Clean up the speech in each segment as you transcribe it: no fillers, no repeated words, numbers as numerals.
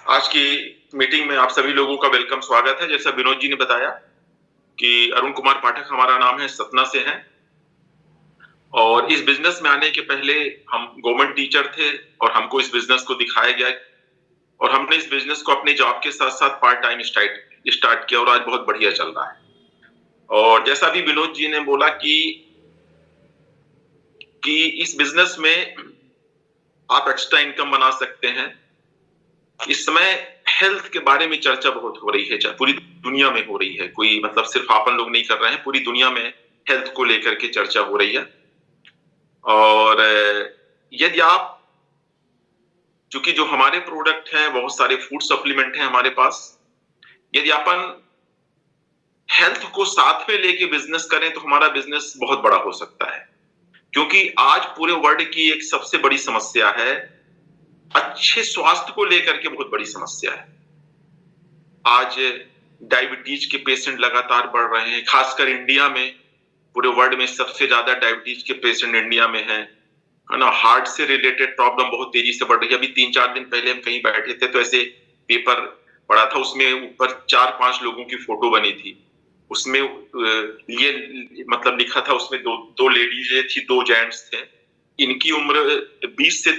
आज की मीटिंग में आप सभी लोगों का वेलकम स्वागत है। जैसा विनोद जी ने बताया कि अरुण कुमार पाठक हमारा नाम है, सतना से हैं और इस बिजनेस में आने के पहले हम गवर्नमेंट टीचर थे और हमको इस बिजनेस को दिखाया गया और हमने इस बिजनेस को अपने जॉब के साथ साथ पार्ट टाइम स्टार्ट किया और आज बहुत बढ़िया चल रहा है। और जैसा भी विनोद जी ने बोला कि इस बिजनेस में आप एक्स्ट्रा इनकम बना सकते हैं। इस समय हेल्थ के बारे में चर्चा बहुत हो रही है, पूरी दुनिया में हो रही है। कोई मतलब सिर्फ अपन लोग नहीं कर रहे हैं, पूरी दुनिया में हेल्थ को लेकर के चर्चा हो रही है। और यदि आप, चूंकि जो हमारे प्रोडक्ट हैं बहुत सारे फूड सप्लीमेंट हैं हमारे पास, यदि अपन हेल्थ को साथ में लेके बिजनेस करें तो हमारा बिजनेस बहुत बड़ा हो सकता है। क्योंकि आज पूरे वर्ल्ड की एक सबसे बड़ी समस्या है, अच्छे स्वास्थ्य को लेकर के बहुत बड़ी समस्या है। आज डायबिटीज के पेशेंट लगातार बढ़ रहे हैं, खासकर इंडिया में। पूरे वर्ल्ड में सबसे ज्यादा डायबिटीज के पेशेंट इंडिया में है ना। हार्ट से रिलेटेड प्रॉब्लम बहुत तेजी से बढ़ रही है। अभी 3-4 दिन पहले हम कहीं बैठे थे तो ऐसे पेपर पढ़ा था, उसमें ऊपर 4-5 लोगों की फोटो बनी थी। उसमें ये मतलब लिखा था, उसमें दो लेडीज थी, 2 जेंट्स थे। इनकी उम्र 20 से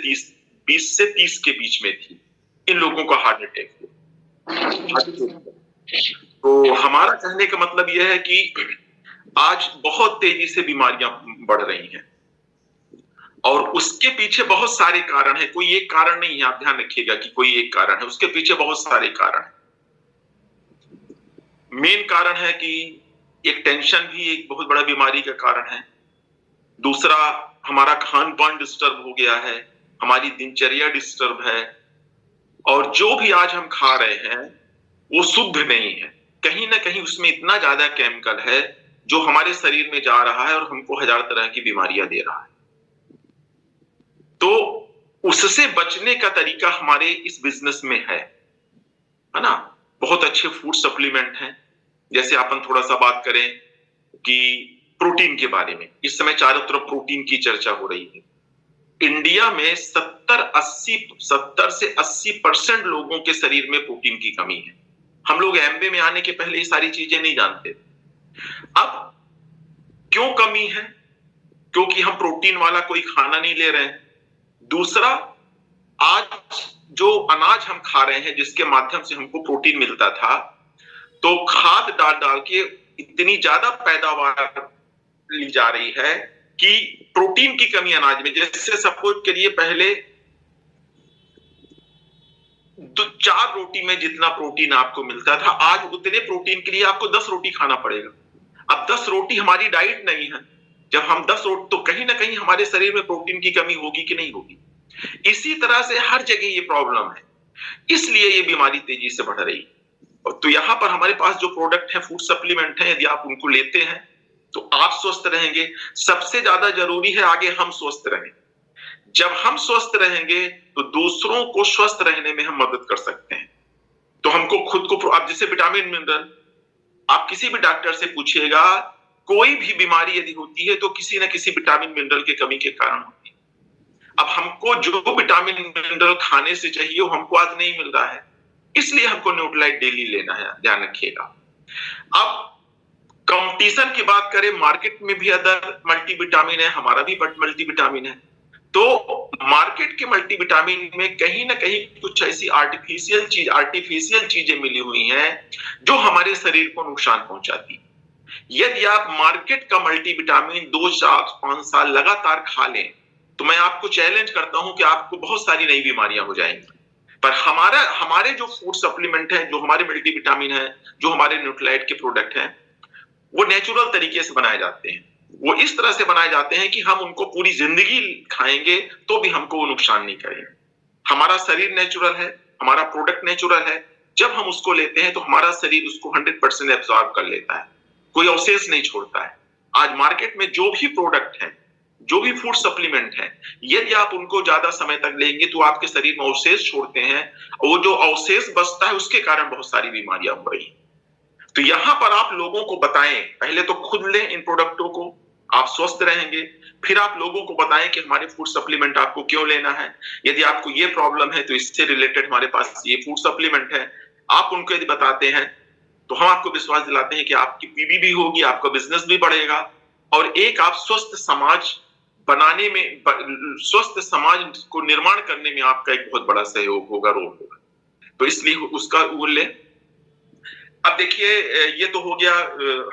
30 के बीच में थी। इन लोगों का हार्ट अटैक हुआ। तो हमारा कहने का मतलब यह है कि आज बहुत तेजी से बीमारियां बढ़ रही हैं और उसके पीछे बहुत सारे कारण हैं। कोई एक कारण नहीं है, आप ध्यान रखिएगा कि कोई एक कारण है, उसके पीछे बहुत सारे कारण हैं। मेन कारण है कि एक टेंशन भी एक बहुत बड़ा बीमारी का कारण है। दूसरा, हमारा खान पान डिस्टर्ब हो गया है, हमारी दिनचर्या डिस्टर्ब है और जो भी आज हम खा रहे हैं वो शुद्ध नहीं है। कहीं ना कहीं उसमें इतना ज्यादा केमिकल है जो हमारे शरीर में जा रहा है और हमको 1000 तरह की बीमारियां दे रहा है। तो उससे बचने का तरीका हमारे इस बिजनेस में है ना। बहुत अच्छे फूड सप्लीमेंट हैं। जैसे अपन थोड़ा सा बात करें कि प्रोटीन के बारे में, इस समय चारों तरफ प्रोटीन की चर्चा हो रही है। इंडिया में 70 से 80% लोगों के शरीर में प्रोटीन की कमी है। हम लोग एमबीए में आने के पहले ये सारी चीजें नहीं जानते। अब क्यों कमी है? क्योंकि हम प्रोटीन वाला कोई खाना नहीं ले रहे हैं। दूसरा, आज जो अनाज हम खा रहे हैं जिसके माध्यम से हमको प्रोटीन मिलता था, तो खाद डाल डाल के इतनी ज्यादा पैदावार ली जा रही है कि प्रोटीन की कमी अनाज में, जैसे सपोज करिए पहले 4 रोटी में जितना प्रोटीन आपको मिलता था, आज उतने प्रोटीन के लिए आपको 10 रोटी खाना पड़ेगा। अब 10 रोटी हमारी डाइट नहीं है। जब हम 10 रोटी, तो कहीं ना कहीं हमारे शरीर में प्रोटीन की कमी होगी कि नहीं होगी। इसी तरह से हर जगह ये प्रॉब्लम है, इसलिए ये बीमारी तेजी से बढ़ रही है। तो यहां पर हमारे पास जो प्रोडक्ट है, फूड सप्लीमेंट है, यदि आप उनको लेते हैं तो आप स्वस्थ रहेंगे। सबसे ज्यादा जरूरी है आगे हम स्वस्थ रहें। जब हम स्वस्थ रहेंगे तो दूसरों को स्वस्थ रहने में हम मदद कर सकते हैं। तो हमको खुद को, आप जैसे विटामिन मिनरल, आप किसी भी डॉक्टर से पूछिएगा, कोई भी बीमारी यदि होती है तो किसी न किसी विटामिन मिनरल की कमी के कारण होती है। अब हमको जो विटामिन मिनरल खाने से चाहिए वो हमको आज नहीं मिल रहा है, इसलिए हमको न्यूट्रीलाइट डेली लेना है, ध्यान रखिएगा। अब कंपटीशन की बात करें, मार्केट में भी अदर मल्टीविटामिन है, हमारा भी मल्टीविटामिन है। तो मार्केट के मल्टीविटामिन में कहीं ना कहीं कुछ ऐसी आर्टिफिशियल चीजें मिली हुई हैं जो हमारे शरीर को नुकसान पहुंचाती। यदि आप मार्केट का मल्टीविटामिन 2-4-5 साल लगातार खा लें तो मैं आपको चैलेंज करता हूं कि आपको बहुत सारी नई बीमारियां हो जाएंगी। पर हमारे जो फूड सप्लीमेंट है, जो हमारे मल्टीविटामिन है, जो हमारे न्यूट्रीलाइट के प्रोडक्ट हैं, वो नेचुरल तरीके से बनाए जाते हैं। वो इस तरह से बनाए जाते हैं कि हम उनको पूरी जिंदगी खाएंगे तो भी हमको वो नुकसान नहीं करेंगे। हमारा शरीर नेचुरल है, हमारा प्रोडक्ट नेचुरल है। जब हम उसको लेते हैं तो हमारा शरीर उसको 100% एब्जॉर्ब कर लेता है, कोई अवशेष नहीं छोड़ता है। आज मार्केट में जो भी प्रोडक्ट है, जो भी फूड सप्लीमेंट है, यदि आप उनको ज्यादा समय तक लेंगे तो आपके शरीर में अवशेष छोड़ते हैं और वो जो अवशेष बचता है उसके कारण बहुत सारी बीमारियां हो रही। तो यहां पर आप लोगों को बताएं, पहले तो खुद लें इन प्रोडक्टों को, आप स्वस्थ रहेंगे। फिर आप लोगों को बताएं कि हमारे फूड सप्लीमेंट आपको क्यों लेना है, यदि आपको ये प्रॉब्लम है तो इससे रिलेटेड हमारे पास ये फूड सप्लीमेंट है। आप उनको यदि बताते हैं तो हम आपको विश्वास दिलाते हैं कि आपकी पीबी भी होगी, आपका बिजनेस भी बढ़ेगा और एक आप स्वस्थ समाज बनाने में, स्वस्थ समाज को निर्माण करने में आपका एक बहुत बड़ा सहयोग होगा, रोल होगा। तो इसलिए उसका वो ले। अब देखिए, ये तो हो गया,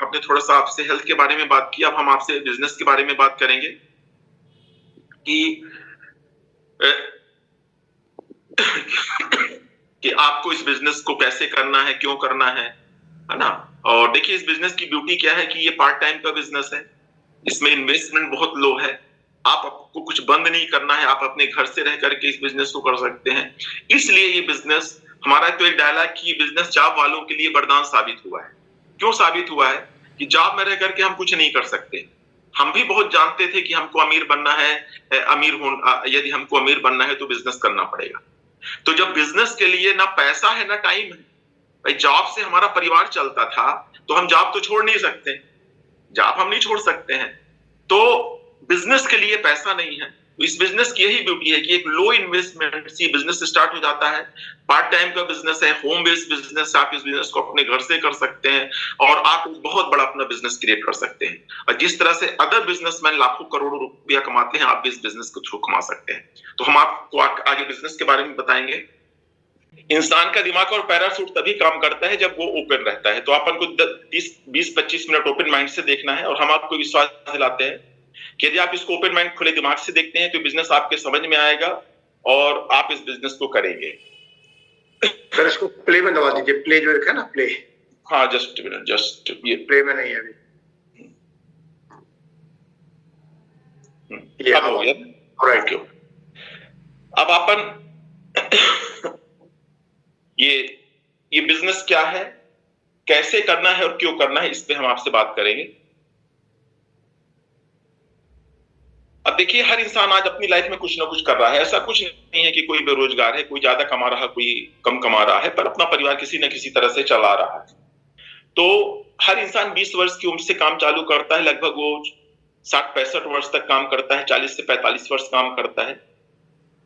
हमने थोड़ा सा आपसे हेल्थ के बारे में बात की। अब हम आपसे बिजनेस के बारे में बात करेंगे कि कि आपको इस बिजनेस को कैसे करना है, क्यों करना है ना। और देखिए, इस बिजनेस की ब्यूटी क्या है कि ये पार्ट टाइम का बिजनेस है, इसमें इन्वेस्टमेंट बहुत लो है, आपको कुछ बंद नहीं करना है, आप अपने घर से रह करके इस बिजनेस को कर सकते हैं। इसलिए ये बिजनेस, हमारा तो एक डायलॉग कि बिजनेस जॉब वालों के लिए वरदान साबित हुआ है। क्यों साबित हुआ है कि जॉब में रह करके हम कुछ नहीं कर सकते। हम भी बहुत जानते थे कि हमको अमीर बनना है, यदि हमको अमीर बनना है तो बिजनेस करना पड़ेगा। तो जब बिजनेस के लिए ना पैसा है ना टाइम है, भाई जॉब से हमारा परिवार चलता था तो हम जॉब तो छोड़ नहीं सकते, जॉब हम नहीं छोड़ सकते हैं। तो बिजनेस के लिए पैसा नहीं है, तो इस बिजनेस की यही ब्यूटी है कि एक लो इन्वेस्टमेंट से बिजनेस स्टार्ट हो जाता है। पार्ट टाइम का बिजनेस है, होम बेस्ड बिजनेस, आप इस बिजनेस को अपने घर से कर सकते हैं और आप बहुत बड़ा अपना बिजनेस क्रिएट कर सकते हैं। और जिस तरह से अदर बिजनेसमैन लाखों करोड़ों रुपया कमाते हैं, आप भी इस बिजनेस के थ्रू कमा सकते हैं। तो हम आपको आगे बिजनेस के बारे में बताएंगे। इंसान का दिमाग और पैराशूट तभी काम करता है जब वो ओपन रहता है। तो अपन को 20-25 मिनट ओपन माइंड से देखना है और हम आपको विश्वास दिलाते हैं कि यदि आप इसको ओपन माइंड खुले दिमाग से देखते हैं तो बिजनेस आपके समझ में आएगा और आप इस बिजनेस को करेंगे। सर इसको प्ले में दबा दीजिए, प्ले जो है ना, प्ले। हाँ, जस्ट ये प्ले में नहीं है अभी। अब हो गया, राइट। अब अपन ये बिजनेस क्या है, कैसे करना है और क्यों करना है, इस पे हम आपसे बात करेंगे। अब देखिए, हर इंसान आज अपनी लाइफ में कुछ ना कुछ कर रहा है। ऐसा कुछ नहीं है कि कोई बेरोजगार है, कोई ज्यादा कमा रहा है, कोई कम कमा रहा है, पर अपना परिवार किसी न किसी तरह से चला रहा है। तो हर इंसान 20 वर्ष की उम्र से काम चालू करता है, लगभग वो 60-65 वर्ष तक काम करता है, 40 से 45 वर्ष काम करता है।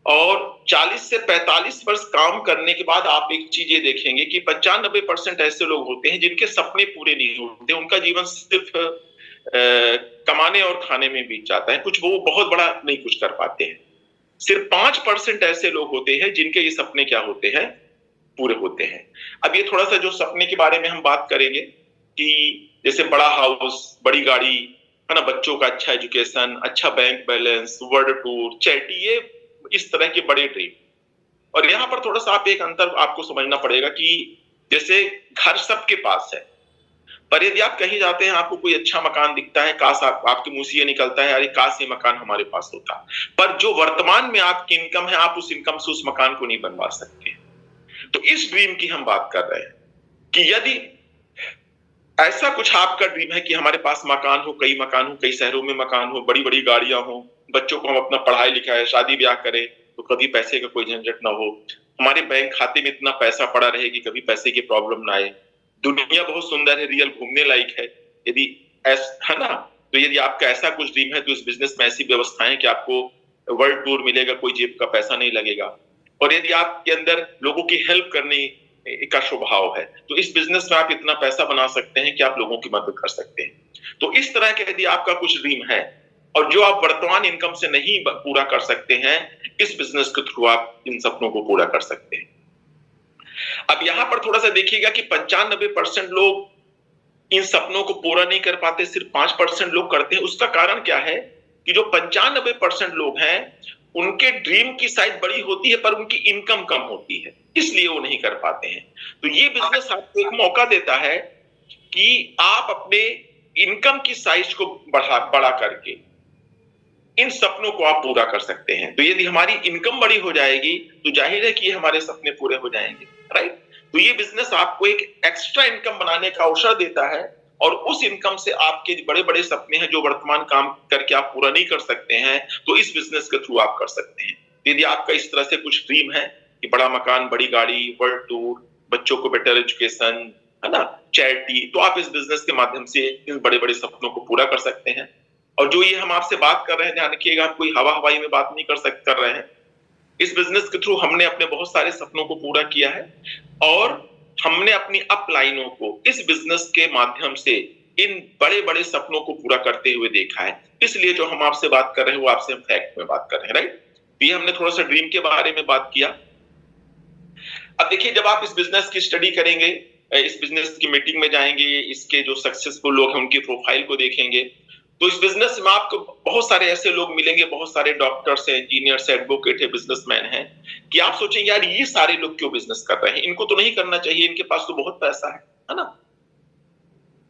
और 40 से 45 वर्ष काम करने के बाद आप एक चीज ये देखेंगे कि 95% ऐसे लोग होते हैं जिनके सपने पूरे नहीं होते। उनका जीवन सिर्फ कमाने और खाने में बीत जाता है, कुछ वो बहुत बड़ा नहीं कुछ कर पाते हैं। सिर्फ 5% ऐसे लोग होते हैं जिनके ये सपने क्या होते हैं, पूरे होते हैं। अब ये थोड़ा सा जो सपने के बारे में हम बात करेंगे कि जैसे बड़ा हाउस, बड़ी गाड़ी, है ना, बच्चों का अच्छा एजुकेशन, अच्छा bank balance, world tour, charity, ये इस तरह के बड़े ड्रीम। और यहाँ पर थोड़ा सा आप एक अंतर आपको समझना पड़ेगा कि जैसे घर सबके पास है, पर यदि आप कहीं जाते हैं, आपको कोई अच्छा मकान दिखता है, काश आपके मुंह से ये निकलता है, अरे काश ये मकान हमारे पास होता। पर जो वर्तमान में आपकी इनकम है, आप उस इनकम से उस मकान को नहीं बनवा सकते। तो इस ड्रीम की हम बात कर रहे हैं कि यदि ऐसा कुछ आपका ड्रीम है कि हमारे पास मकान हो, कई मकान हो, कई शहरों में मकान हो, बड़ी बड़ी गाड़ियां हो, बच्चों को हम अपना पढ़ाई लिखाए, शादी ब्याह करें तो कभी पैसे का कोई झंझट ना हो, हमारे बैंक खाते में इतना पैसा पड़ा रहे कि कभी पैसे की प्रॉब्लम ना आए, दुनिया बहुत सुंदर है, रियल घूमने लायक है, यदि है ना। तो यदि आपका ऐसा कुछ ड्रीम है तो इस बिजनेस में ऐसी व्यवस्थाएं कि आपको वर्ल्ड टूर मिलेगा, कोई जेब का पैसा नहीं लगेगा। और यदि आपके अंदर लोगों की हेल्प करने का स्वभाव है तो इस बिजनेस में आप इतना पैसा बना सकते हैं कि आप लोगों की मदद कर सकते हैं। तो इस तरह के यदि आपका कुछ ड्रीम है और जो आप वर्तमान इनकम से नहीं पूरा कर सकते हैं, इस बिजनेस के थ्रू आप इन सपनों को पूरा कर सकते हैं। अब यहां पर थोड़ा सा देखिएगा कि 95% लोग इन सपनों को पूरा नहीं कर पाते, सिर्फ 5% लोग करते हैं। उसका कारण क्या है कि जो 95% लोग हैं उनके ड्रीम की साइज बड़ी होती है पर उनकी इनकम कम होती है, इसलिए वो नहीं कर पाते हैं। तो ये बिजनेस आपको एक मौका देता है कि आप अपने इनकम की साइज को बड़ा करके इन सपनों को आप पूरा कर सकते हैं। तो यदि हमारी इनकम बड़ी हो जाएगी तो जाहिर है कि हमारे सपने पूरे हो जाएंगे, राइट। तो ये बिजनेस आपको एक एक्स्ट्रा इनकम बनाने का अवसर देता है और उस इनकम से आपके बड़े बड़े सपने हैं जो वर्तमान काम करके आप पूरा नहीं कर सकते हैं, तो इस बिजनेस के थ्रू आप कर सकते हैं। यदि आपका इस तरह से कुछ ड्रीम है कि बड़ा मकान, बड़ी गाड़ी, वर्ल्ड टूर, बच्चों को बेटर एजुकेशन, है ना, चैरिटी, तो आप इस बिजनेस के माध्यम से इन बड़े बड़े सपनों को पूरा कर सकते हैं। और जो ये हम आपसे बात कर रहे हैं, ध्यान रखिएगा, हम कोई हवा हवाई में बात नहीं कर रहे हैं। इस बिजनेस के थ्रू हमने अपने बहुत सारे सपनों को पूरा किया है और हमने अपनी अपलाइनों को इस बिजनेस के माध्यम से इन बड़े बड़े सपनों को पूरा करते हुए देखा है। इसलिए जो हम आपसे बात कर रहे हैं वो आपसे हम फैक्ट में बात कर रहे हैं, राइट। ये हमने थोड़ा सा ड्रीम के बारे में बात किया। अब देखिए, जब आप इस बिजनेस की स्टडी करेंगे, इस बिजनेस की मीटिंग में जाएंगे, इसके जो सक्सेसफुल लोग हैं उनकी प्रोफाइल को देखेंगे, तो इस बिजनेस में आपको बहुत सारे ऐसे लोग मिलेंगे, बहुत सारे डॉक्टर्स हैं, इंजीनियर्स हैं, एडवोकेट है, बिजनेसमैन हैं, कि आप सोचेंगे यार ये सारे लोग क्यों बिजनेस कर रहे हैं, इनको तो नहीं करना चाहिए, इनके पास तो बहुत पैसा है ना।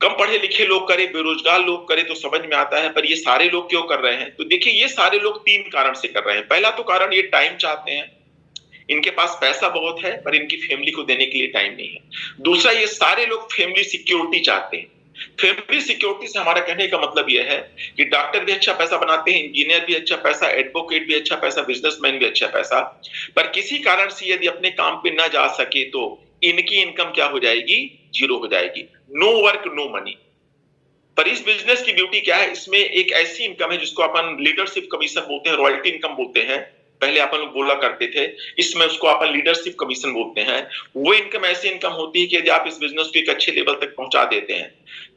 कम पढ़े लिखे लोग करे, बेरोजगार लोग करे तो समझ में आता है, पर ये सारे लोग क्यों कर रहे हैं? तो देखिए, ये सारे लोग 3 कारण से कर रहे हैं। पहला तो कारण ये टाइम चाहते हैं, इनके पास पैसा बहुत है पर इनकी फैमिली को देने के लिए टाइम नहीं है। दूसरा, ये सारे लोग फैमिली सिक्योरिटी चाहते हैं। फैमिली सिक्योरिटी से हमारा कहने का मतलब यह है कि डॉक्टर भी अच्छा पैसा बनाते हैं, इंजीनियर भी अच्छा पैसा, एडवोकेट भी अच्छा पैसा, बिजनेसमैन भी अच्छा पैसा, पर किसी कारण से यदि अपने काम पे ना जा सके तो इनकी इनकम क्या हो जाएगी? जीरो हो जाएगी। No work no money. पर इस बिजनेस की ब्यूटी क्या है? इसमें एक ऐसी इनकम है जिसको अपन लीडरशिप कमीशन बोलते हैं, रॉयल्टी इनकम बोलते हैं, पहले अपन लोग बोला करते थे, इसमें उसको अपन लीडरशिप कमीशन बोलते हैं। वो इनकम ऐसी इनकम होती है कि यदि आप इस बिजनेस को एक अच्छे लेवल तक पहुंचा देते हैं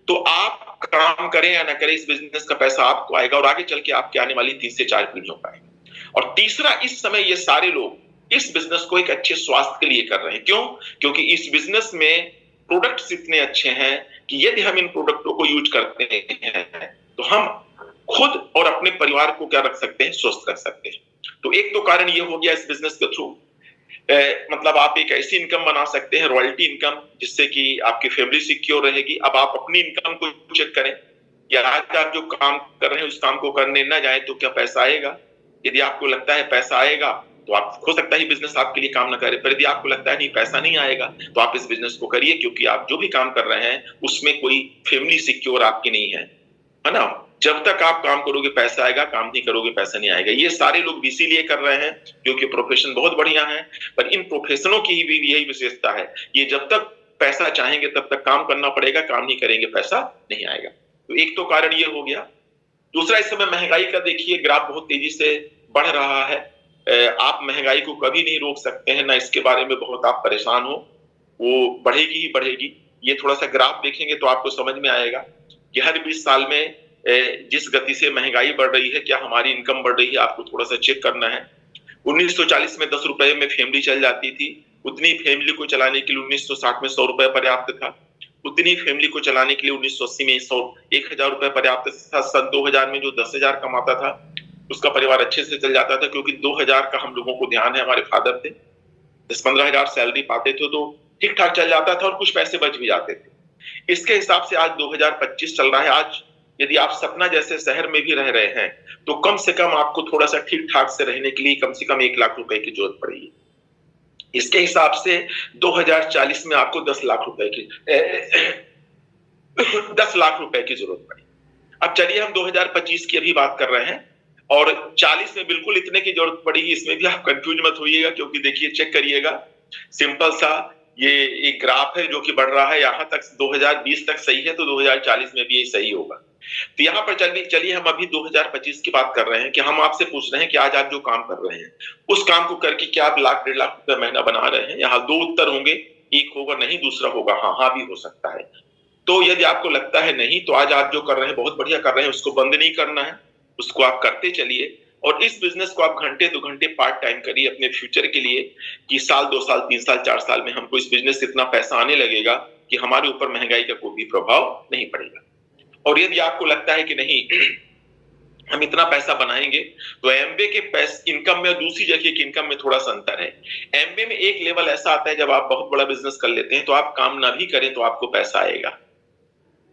तो आप काम करें या ना करें, इस बिजनेस का पैसा आपको आएगा और आगे चल के आपके आने वाली 3 से 4 पीढ़ियों का आएगा। और तीसरा, इस समय ये सारे लोग इस बिजनेस को एक अच्छे स्वास्थ्य के लिए कर रहे हैं। क्यों? क्योंकि इस बिजनेस में प्रोडक्ट्स इतने अच्छे हैं कि यदि हम इन प्रोडक्टों को यूज करते हैं तो हम खुद और अपने परिवार को क्या रख सकते हैं? स्वस्थ रख सकते हैं। तो एक तो कारण ये हो गया इस बिजनेस के थ्रू, मतलब आप एक ऐसी इनकम बना सकते हैं, रॉयल्टी इनकम, जिससे कि आपकी फैमिली सिक्योर रहेगी। अब आप अपनी इनकम को चेक करें, या आज आप जो काम कर रहे हैं उस काम को करने ना जाए तो क्या पैसा आएगा? यदि आपको लगता है पैसा आएगा तो आप, हो सकता है बिजनेस आपके लिए काम ना करे, पर यदि आपको लगता है नहीं पैसा नहीं आएगा तो आप इस बिजनेस को करिए, क्योंकि आप जो भी काम कर रहे हैं उसमें कोई फैमिली सिक्योर आपकी नहीं है ना। जब तक आप काम करोगे पैसा आएगा, काम नहीं करोगे पैसा नहीं आएगा। ये सारे लोग इसीलिए कर रहे हैं क्योंकि प्रोफेशन बहुत बढ़िया है, पर इन प्रोफेशनों की भी यही विशेषता है, ये जब तक पैसा चाहेंगे तब तक काम करना पड़ेगा, काम नहीं करेंगे पैसा नहीं आएगा। तो एक तो कारण ये हो गया। दूसरा, इस समय महंगाई का देखिए ग्राफ बहुत तेजी से बढ़ रहा है। आप महंगाई को कभी नहीं रोक सकते हैं, ना इसके बारे में बहुत आप परेशान हो, वो बढ़ेगी ही बढ़ेगी। ये थोड़ा सा ग्राफ देखेंगे तो आपको समझ में आएगा कि हर 20 साल में जिस गति से महंगाई बढ़ रही है, क्या हमारी इनकम बढ़ रही है, आपको थोड़ा सा चेक करना है। 1940 में 10 रुपए में फैमिली चल जाती थी, उतनी फैमिली को चलाने के लिए 1960 में 100 रुपए पर्याप्त था। उतनी फैमिली को चलाने के लिए 1980 में 1000 रुपए पर्याप्त था। सन 2000 में जो 10,000 कमाता था उसका परिवार अच्छे से चल जाता था, क्योंकि 2000 का हम लोगों को ध्यान है, हमारे फादर थे 10-15,000 सैलरी पाते थे तो ठीक ठाक चल जाता था और कुछ पैसे बच भी जाते थे। इसके हिसाब से आज 2025 चल रहा है। आज यदि आप सपना जैसे शहर में भी रह रहे हैं तो कम से कम आपको थोड़ा सा ठीक ठाक से रहने के लिए कम से कम 1 लाख रुपए की जरूरत पड़ेगी। इसके हिसाब से 2040 में आपको 10 लाख रुपए की 10 लाख रुपए की जरूरत पड़ी। अब चलिए हम 2025 की अभी बात कर रहे हैं और 40 में बिल्कुल इतने की जरूरत पड़ेगी। इसमें भी आप कंफ्यूज मत होइएगा, क्योंकि देखिए चेक करिएगा, सिंपल सा ये एक ग्राफ है जो कि बढ़ रहा है। यहां तक 2020 तक सही है तो 2040 में भी यही सही होगा। तो यहाँ पर चलिए हम अभी 2025 की बात कर रहे हैं कि हम आपसे पूछ रहे हैं कि आज आप जो काम कर रहे हैं उस काम को करके क्या आप 1-1.5 लाख रुपए महीना बना रहे हैं? यहाँ 2 उत्तर होंगे, एक होगा नहीं, दूसरा होगा हाँ। हाँ भी हो सकता है। तो यदि आपको लगता है नहीं, तो आज आप जो कर रहे हैं बहुत बढ़िया कर रहे हैं, उसको बंद नहीं करना है, उसको आप करते चलिए। और इस बिजनेस को आप घंटे 2 घंटे पार्ट टाइम करिए अपने फ्यूचर के लिए, कि साल 2 साल 3 साल 4 साल में हमको इस बिजनेस से इतना पैसा आने लगेगा कि हमारे ऊपर महंगाई का कोई भी प्रभाव नहीं पड़ेगा। और यदि आपको लगता है कि नहीं हम इतना पैसा बनाएंगे, तो एमबीए के इनकम में और दूसरी जगह की इनकम में थोड़ा सा अंतर है। एमबीए में एक लेवल ऐसा आता है जब आप बहुत बड़ा बिजनेस कर लेते हैं तो आप काम ना भी करें तो आपको पैसा आएगा,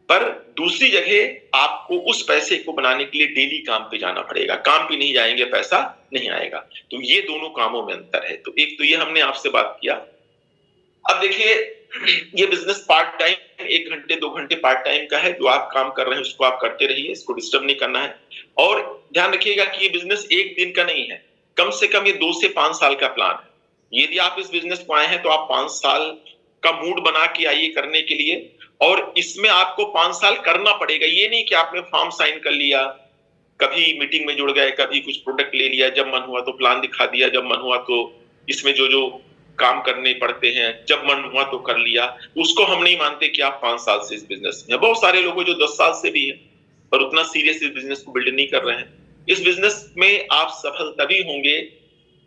पर दूसरी जगह आपको उस पैसे को बनाने के लिए डेली काम पे जाना पड़ेगा। काम पे नहीं जाएंगे पैसा नहीं आएगा। तो ये दोनों कामों में अंतर है। तो एक तो ये हमने आपसे बात किया। अब देखिए, ये बिजनेस पार्ट टाइम 1 घंटे 2 घंटे पार्ट टाइम का है, जो आप काम कर रहे हैं उसको आप करते रहिए, इसको डिस्टर्ब नहीं करना है। और ध्यान रखिएगा कि ये बिजनेस 1 दिन का नहीं है, कम से कम ये 2 से 5 साल का प्लान है। यदि आप इस बिजनेस को आए हैं तो आप 5 साल का मूड बना के आइए करने के लिए, और इसमें आपको 5 साल करना पड़ेगा। ये नहीं कि आपने फॉर्म साइन कर लिया कभी मीटिंग में जुड़ गए, कभी कुछ प्रोडक्ट ले लिया, जब मन हुआ तो प्लान दिखा दिया, जब मन हुआ तो इसमें जो जो काम करने पड़ते हैं जब मन हुआ तो कर लिया। उसको हम नहीं मानते कि आप 5 साल से इस बिजनेस में हैं। बहुत सारे लोग जो 10 साल से भी हैं पर उतना सीरियस इस बिजनेस को बिल्ड नहीं कर रहे हैं। इस बिजनेस में आप सफल तभी होंगे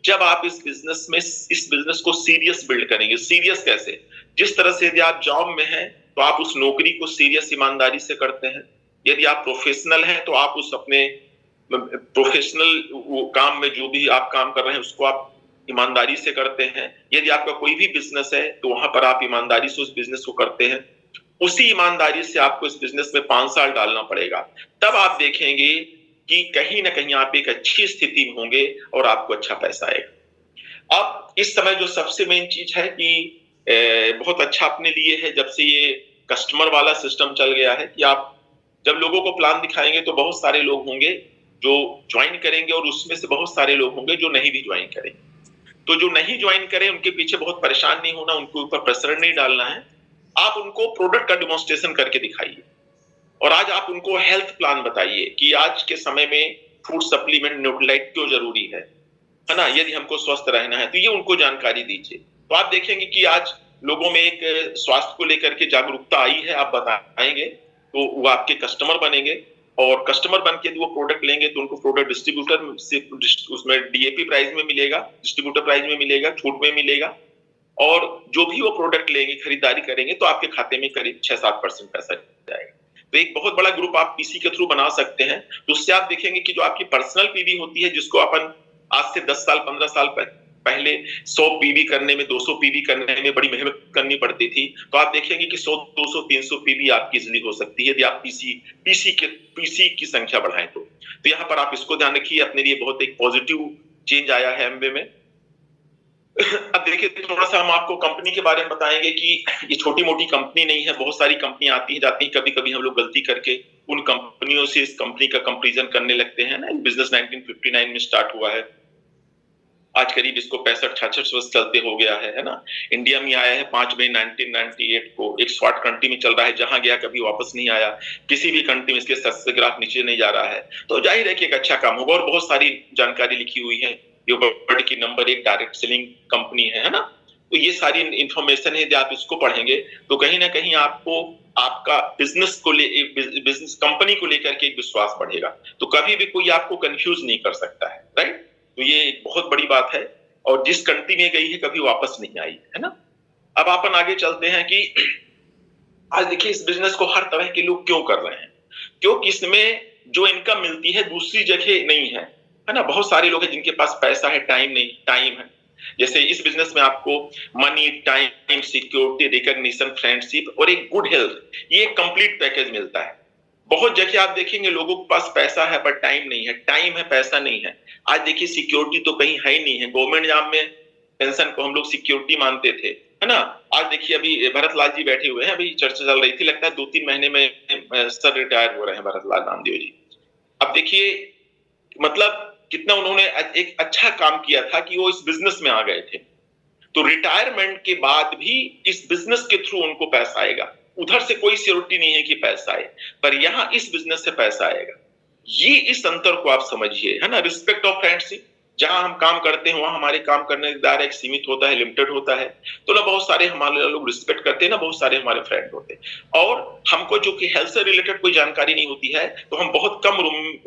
जब आप इस बिजनेस को सीरियस बिल्ड करेंगे। सीरियस कैसे? जिस तरह से यदि आप जॉब में हैं तो आप उस नौकरी को सीरियस ईमानदारी से करते हैं। यदि आप प्रोफेशनल हैं तो आप उस अपने प्रोफेशनल काम में जो भी आप काम कर रहे हैं उसको आप ईमानदारी से करते हैं। यदि आपका कोई भी बिजनेस है तो वहां पर आप ईमानदारी से उस बिजनेस को करते हैं। उसी ईमानदारी से आपको इस बिजनेस में 5 साल डालना पड़ेगा। तब आप देखेंगे कि कहीं ना कहीं आप एक अच्छी स्थिति में होंगे और आपको अच्छा पैसा आएगा। अब इस समय जो सबसे मेन चीज है कि बहुत अच्छा अपने लिए है जब से ये कस्टमर वाला सिस्टम चल गया है कि आप जब लोगों को प्लान दिखाएंगे तो बहुत सारे लोग होंगे जो ज्वाइन करेंगे और उसमें से बहुत सारे लोग होंगे जो नहीं भी ज्वाइन करेंगे। तो जो नहीं ज्वाइन करें उनके पीछे बहुत परेशान नहीं होना, उनके ऊपर प्रेशर नहीं डालना है। आप उनको प्रोडक्ट का डिमॉन्स्ट्रेशन करके दिखाइए और आज आप उनको हेल्थ प्लान बताइए कि आज के समय में फूड सप्लीमेंट न्यूट्रीलाइट क्यों जरूरी है ना, यदि हमको स्वस्थ रहना है तो ये उनको जानकारी दीजिए। तो आप देखेंगे कि आज लोगों में एक स्वास्थ्य को लेकर के जागरूकता आई है। आप बताएंगे तो वो आपके कस्टमर बनेंगे और कस्टमर बन के वो प्रोडक्ट लेंगे तो उनको प्रोडक्ट डिस्ट्रीब्यूटर से उसमें डीएपी प्राइस में मिलेगा, डिस्ट्रीब्यूटर प्राइस में मिलेगा, छूट में मिलेगा और जो भी वो प्रोडक्ट लेंगे खरीदारी करेंगे तो आपके खाते में करीब 6-7% पैसा जाएगा। तो एक बहुत बड़ा ग्रुप आप पीसी के थ्रू बना सकते हैं। तो उससे आप देखेंगे कि जो आपकी पर्सनल पीवी होती है जिसको अपन आज से 10 साल 15 साल पहले 100 पीवी करने में 200 पीवी करने में बड़ी मेहनत करनी पड़ती थी, तो आप देखेंगे कि 100 200 300 पीवी आपकी इजीली हो सकती है यदि आप पीसी की संख्या बढ़ाएं तो यहाँ पर आप इसको ध्यान रखिए। अपने लिए बहुत एक पॉजिटिव चेंज आया है एमवे में। अब देखिए थोड़ा सा हम आपको कंपनी के बारे में बताएंगे कि ये छोटी मोटी कंपनी नहीं है। बहुत सारी कंपनी आती है जाती है, कभी कभी हम लोग गलती करके उन कंपनियों से इस कंपनी का कंपैरिजन करने लगते हैं ना। बिजनेस 1959 में स्टार्ट हुआ है, आज करीब इसको 65-66 वर्ष चलते हो गया है ना। इंडिया में आया है 5 मई 1998 को, एक शॉर्ट कंट्री में चल रहा है, जहां गया कभी वापस नहीं आया। किसी भी कंट्री में इसके सक्सेस ग्राफ नीचे नहीं जा रहा है, तो जाहिर है कि एक अच्छा काम होगा। और बहुत सारी जानकारी लिखी हुई है, ये वर्ल्ड की नंबर 1 डायरेक्ट सेलिंग कंपनी है ना। तो ये सारी इंफॉर्मेशन है, यदि आप इसको पढ़ेंगे तो कहीं ना कहीं आपको आपका बिजनेस कंपनी को लेकर के एक विश्वास बढ़ेगा। तो कभी भी कोई आपको कंफ्यूज नहीं कर सकता है, राइट। तो ये एक बहुत बड़ी बात है और जिस कंट्री में गई है कभी वापस नहीं आई है ना। अब अपन आगे चलते हैं कि आज देखिए इस बिजनेस को हर तरह के लोग क्यों कर रहे हैं, क्योंकि इसमें जो इनकम मिलती है दूसरी जगह नहीं है ना। बहुत सारे लोग हैं जिनके पास पैसा है, टाइम नहीं, टाइम है। जैसे इस बिजनेस में आपको money, time, security, recognition, friendship और एक गुड हेल्थ, ये कंप्लीट पैकेज मिलता है। बहुत जगह आप देखेंगे लोगों के पास पैसा है पर टाइम नहीं है, टाइम है पैसा नहीं है। आज देखिए सिक्योरिटी तो कहीं है ही नहीं है। गवर्नमेंट जॉब में पेंशन को हम लोग सिक्योरिटी मानते थे, है ना। आज देखिए अभी भरत लाल जी बैठे हुए हैं, अभी चर्चा चल रही थी, लगता है 2-3 महीने में सर रिटायर हो रहे हैं भरत लाल नामदेव जी। अब देखिए मतलब कितना उन्होंने एक अच्छा काम किया था कि वो इस बिजनेस में आ गए थे। तो रिटायरमेंट के बाद भी इस बिजनेस के थ्रू उनको पैसा आएगा। उधर से कोई सिक्योरिटी नहीं है कि पैसा आए, पर यहां इस बिजनेस से पैसा आएगा। ये इस अंतर को आप समझिए, है ना। रिस्पेक्ट ऑफ फ्रेंडशिप, जहां हम काम करते हैं वहां हमारे काम करने का दायरा एक सीमित होता है, लिमिटेड होता है। तो ना बहुत सारे हमारे लोग रिस्पेक्ट करते हैं, ना बहुत सारे हमारे फ्रेंड होते हैं। और हमको जो कि हेल्थ से रिलेटेड कोई जानकारी नहीं होती है तो हम बहुत कम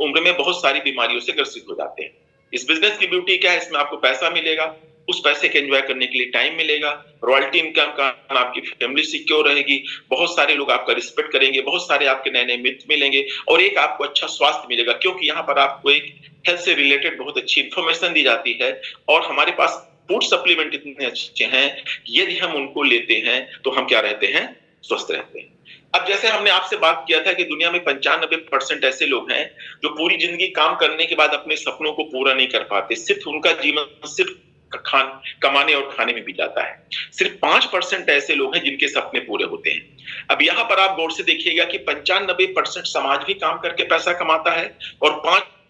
उम्र में बहुत सारी बीमारियों से ग्रसित हो जाते हैं। इस बिजनेस की ब्यूटी क्या है, इसमें आपको पैसा मिलेगा, उस पैसे के एंजॉय करने के लिए टाइम मिलेगा, रॉयल्टी इनकम का, आपकी फैमिली सिक्योर रहेगी, बहुत सारे लोग आपका रिस्पेक्ट करेंगे, बहुत सारे आपके नए नए मित्र मिलेंगे और एक आपको अच्छा स्वास्थ्य मिलेगा, क्योंकि यहाँ पर आपको एक हेल्थ से रिलेटेड बहुत अच्छी इंफॉर्मेशन दी जाती है। और हमारे पास फूड सप्लीमेंट इतने अच्छे हैं कि यदि हम उनको लेते हैं तो हम क्या रहते हैं, स्वस्थ रहते हैं। अब जैसे हमने आपसे बात किया था कि दुनिया में 95% ऐसे लोग हैं जो पूरी जिंदगी काम करने के बाद अपने सपनों को पूरा नहीं कर पाते। सिर्फ उनका जीवन सिर्फ कमाने और खाने में भी जाता है। सिर्फ 5% ऐसे लोग हैं जिनके सपने पूरे होते हैं। अब यहाँ पर आप गौर से देखिएगा कि 95% समाज भी काम करके पैसा कमाता है और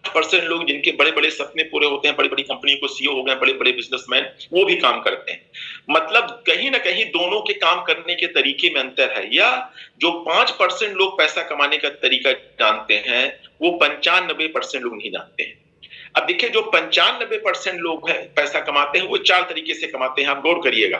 5% लोग जिनके बड़े बड़े सपने पूरे होते हैं, बड़ी बड़ी कंपनी को सीईओ हो गए, बड़े बड़े बिजनेसमैन, वो भी काम करते हैं। मतलब कहीं ना कहीं दोनों के काम करने के तरीके में अंतर है। या जो 5% लोग पैसा कमाने का तरीका जानते हैं, वो 95% लोग नहीं जानते हैं। अब देखिए, जो 95% लोग हैं पैसा कमाते हैं, वो 4 तरीके से कमाते हैं। आप गौर करिएगा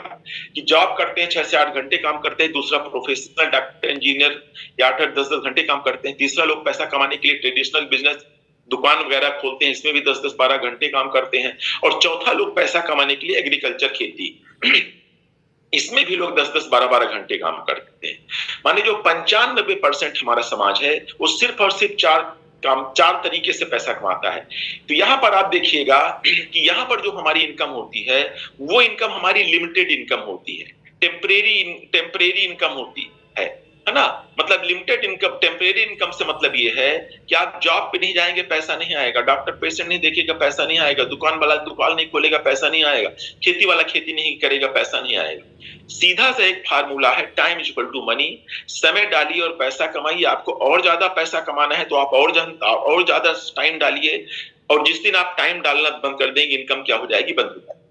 कि जॉब करते हैं, 6 से 8 घंटे काम करते हैं। दूसरा, प्रोफेशनल डॉक्टर इंजीनियर या 8-8 10-10 घंटे काम करते हैं। तीसरा, लोग पैसा कमाने के लिए ट्रेडिशनल बिजनेस दुकान वगैरह खोलते हैं, इसमें भी 10-10 12 घंटे काम करते हैं। और चौथा, लोग पैसा कमाने के लिए एग्रीकल्चर, खेती, इसमें भी लोग 10-10 12-12 घंटे काम करते हैं। माने जो 95% हमारा समाज है, वो सिर्फ और सिर्फ 4 तरीके से पैसा कमाता है। तो यहां पर आप देखिएगा कि यहां पर जो हमारी इनकम होती है, वो इनकम हमारी लिमिटेड इनकम होती है, टेम्परेरी इनकम होती है ना। मतलब लिमिटेड इनकम, टेम्परेरी इनकम से मतलब ये है कि आप जॉब पे नहीं जाएंगे, पैसा नहीं आएगा। डॉक्टर पेशेंट नहीं देखेगा, पैसा नहीं आएगा। दुकान वाला दुकान नहीं खोलेगा, पैसा नहीं आएगा। खेती वाला खेती नहीं करेगा, पैसा नहीं आएगा। सीधा सा एक फार्मूला है, time is equal to money. समय डालिए और पैसा कमाइए। आपको और ज्यादा पैसा कमाना है तो आप और ज्यादा टाइम डालिए, और जिस दिन आप टाइम डालना बंद कर देंगे, इनकम क्या हो जाएगी? बंद हो जाएगी।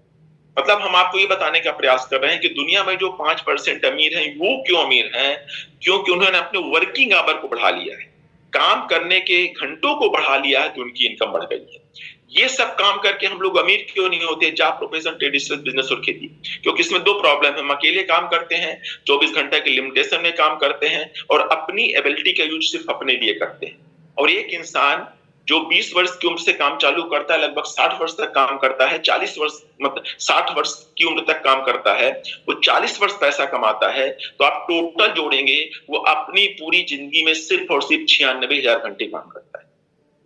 मतलब हम आपको ये बताने का प्रयास कर रहे हैं कि दुनिया में जो 5% अमीर हैं, वो क्यों अमीर हैं? क्योंकि उन्होंने अपने वर्किंग आवर को बढ़ा लिया है, काम करने के घंटों को बढ़ा लिया है, तो उनकी इनकम बढ़ गई है। ये सब काम करके हम लोग अमीर क्यों नहीं होते? जॉब, प्रोफेशन, ट्रेडिशनल बिजनेस और खेती। क्योंकि इसमें 2 प्रॉब्लम है। हम अकेले काम करते हैं, 24 घंटे के लिमिटेशन में काम करते हैं, और अपनी एबिलिटी का यूज सिर्फ अपने लिए करते हैं। और एक इंसान जो 20 वर्ष की उम्र से काम चालू करता है, लगभग 60 वर्ष तक काम करता है, 40 वर्ष मतलब 60 वर्ष की उम्र तक काम करता है, वो 40 वर्ष पैसा कमाता है, तो आप टोटल जोड़ेंगे, वो अपनी पूरी जिंदगी में सिर्फ और सिर्फ 96,000 घंटे काम करता है।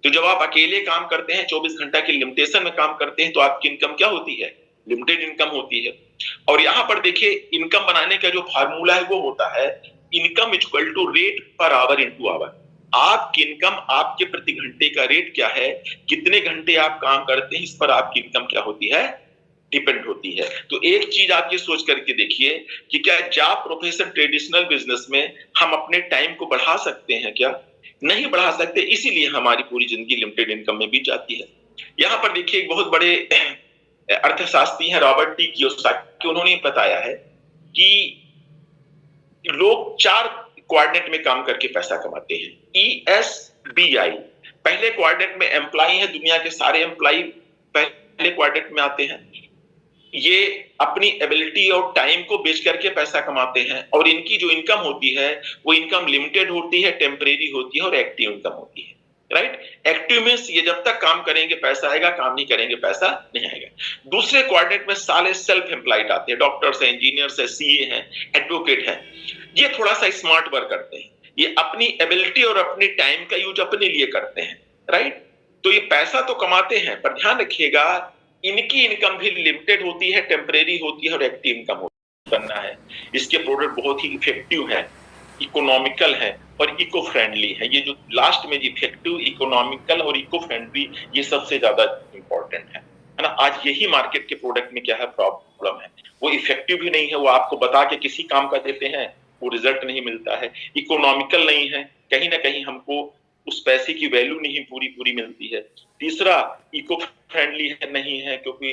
तो जब आप अकेले काम करते हैं, 24 घंटा के लिमिटेशन में काम करते हैं, तो आपकी इनकम क्या होती है? लिमिटेड इनकम होती है। और यहां पर देखिए, इनकम बनाने का जो फार्मूला है वो होता है income equal to rate per hour into hour. आपकी इनकम, आपके प्रति घंटे का रेट क्या है, कितने घंटे आप काम करते हैं, इस पर आपकी इनकम क्या होती है? डिपेंड होती है। तो एक चीज आप ये सोच करके देखिए कि क्या जॉब, प्रोफेशन, ट्रेडिशनल बिजनेस में हम अपने टाइम को बढ़ा सकते हैं क्या? नहीं बढ़ा सकते, इसीलिए हमारी पूरी जिंदगी लिमिटेड इनकम में बीत जाती है। यहां पर देखिए, एक बहुत बड़े अर्थशास्त्री हैं, रॉबर्ट टी कियोसाकी, उन्होंने बताया है कि लोग 4 कोऑर्डिनेट में काम करके पैसा कमाते हैं। ESBI, पहले कोऑर्डिनेट में एम्प्लॉय है, दुनिया के सारे एम्प्लॉय पहले कोऑर्डिनेट में आते हैं। ये अपनी एबिलिटी और टाइम को बेच करके पैसा कमाते हैं, और इनकी जो इनकम होती है, वो इनकम लिमिटेड होती है, टेम्परेरी होती है, और एक्टिव इनकम होती है। राइट? एक्टिव मींस ये जब तक काम करेंगे पैसा आएगा, काम नहीं करेंगे पैसा नहीं आएगा। दूसरे क्वाड्रेंट में सारे सेल्फ एम्प्लॉयड आते हैं, डॉक्टर्स हैं, इंजीनियर्स हैं, सीए हैं, एडवोकेट हैं। ये थोड़ा सा स्मार्ट वर्क करते हैं, ये अपनी एबिलिटी और अपने टाइम का यूज अपने लिए करते हैं। राइट? तो ये पैसा तो कमाते हैं, पर ध्यान रखिएगा, इनकी इनकम भी लिमिटेड होती है, टेम्परेरी होती है, और एक्टिव इनकम करना है। इसके प्रोडक्ट बहुत ही इफेक्टिव है, इकोनॉमिकल है और इको फ्रेंडली है। ये जो लास्ट में इफेक्टिव, इकोनॉमिकल और इको फ्रेंडली, ये सबसे ज्यादा इंपॉर्टेंट है ना। आज यही मार्केट के प्रोडक्ट में क्या है, प्रॉब्लम है, वो इफेक्टिव भी नहीं है, वो आपको बता के किसी काम का देते हैं, वो रिजल्ट नहीं मिलता है। इकोनॉमिकल नहीं है, कहीं ना कहीं हमको उस पैसे की वैल्यू नहीं पूरी मिलती है। तीसरा, इको फ्रेंडली है नहीं है, क्योंकि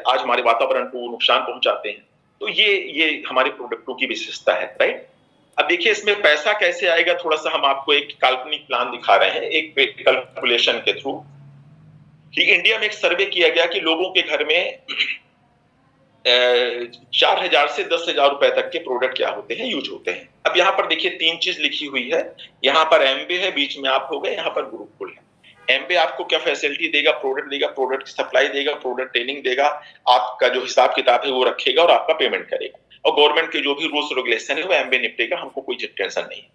आज हमारे वातावरण को नुकसान पहुंचाते हैं। तो ये हमारे प्रोडक्टों की विशेषता है। राइट? अब देखिए, इसमें पैसा कैसे आएगा, थोड़ा सा हम आपको एक काल्पनिक प्लान दिखा रहे हैं, एक कैलकुलेशन के थ्रू। कि इंडिया में एक सर्वे किया गया कि लोगों के घर में 4,000 से 10,000 रुपए तक के प्रोडक्ट क्या होते हैं, यूज होते हैं। अब यहाँ पर देखिए 3 चीज लिखी हुई है। यहाँ पर एमबे है, बीच में आप हो गए, यहाँ पर गुरुकुल है। एमबे आपको क्या फैसिलिटी देगा? प्रोडक्ट देगा, प्रोडक्ट की सप्लाई देगा, प्रोडक्ट ट्रेनिंग देगा, आपका जो हिसाब किताब है वो रखेगा और आपका पेमेंट करेगा, और गवर्नमेंट के जो भी रूल्स रेगुलेशन है वो एमबे निपटेगा, हमको कोई टेंशन नहीं है।